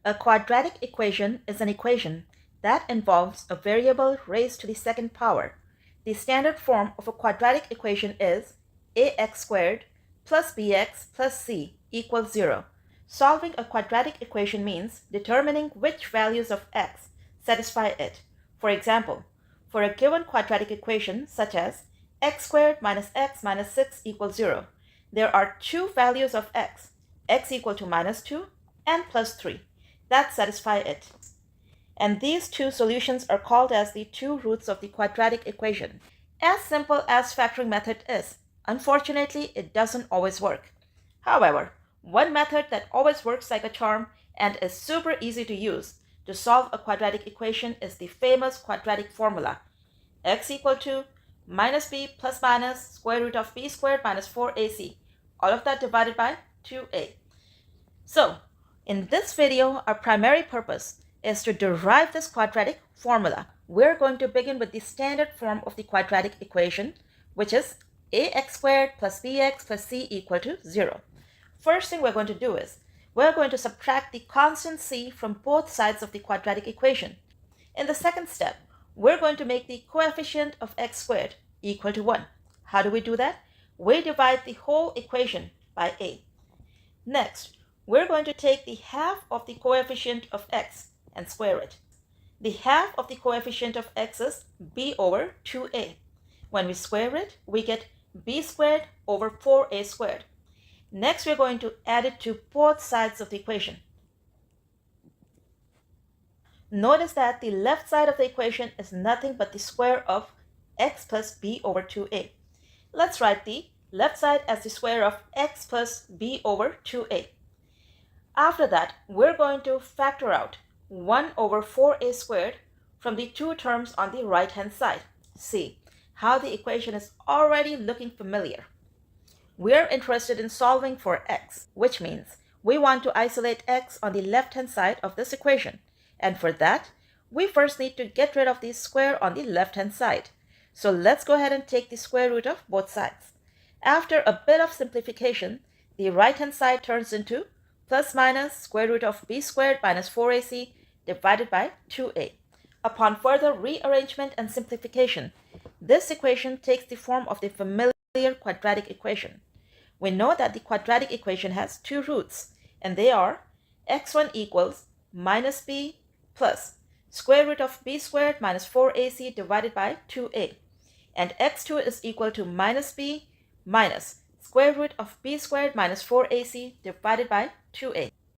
A quadratic equation is an equation that involves a variable raised to the second power. The standard form of a quadratic equation is ax squared plus bx plus c equals 0. Solving a quadratic equation means determining which values of x satisfy it. For example, for a given quadratic equation such as x squared minus x minus 6 equals 0, there are two values of x equal to minus 2 and plus 3 that satisfy it. And these two solutions are called as the two roots of the quadratic equation. As simple as factoring method is, unfortunately it doesn't always work. However, one method that always works like a charm and is super easy to use to solve a quadratic equation is the famous quadratic formula: x equal to minus b plus minus square root of b squared minus 4ac, all of that divided by 2a. So, in this video, our primary purpose is to derive this quadratic formula. We're going to begin with the standard form of the quadratic equation, which is ax squared plus bx plus c equal to 0. First thing we're going to do is, we're going to subtract the constant c from both sides of the quadratic equation. In the second step, we're going to make the coefficient of x squared equal to 1. How do we do that? We divide the whole equation by a. Next, we're going to take the half of the coefficient of x and square it. The half of the coefficient of x is b over 2a. When we square it, we get b squared over 4a squared. Next, we're going to add it to both sides of the equation. Notice that the left side of the equation is nothing but the square of x plus b over 2a. Let's write the left side as the square of x plus b over 2a. After that, we're going to factor out 1 over 4a squared from the two terms on the right-hand side. See how the equation is already looking familiar. We're interested in solving for x, which means we want to isolate x on the left-hand side of this equation. And for that, we first need to get rid of the square on the left-hand side. So let's go ahead and take the square root of both sides. After a bit of simplification, the right-hand side turns into plus minus square root of b squared minus 4ac divided by 2a. Upon further rearrangement and simplification, this equation takes the form of the familiar quadratic equation. We know that the quadratic equation has two roots, and they are x1 equals minus b plus square root of b squared minus 4ac divided by 2a, and x2 is equal to minus b minus square root of b squared minus 4ac divided by 2a.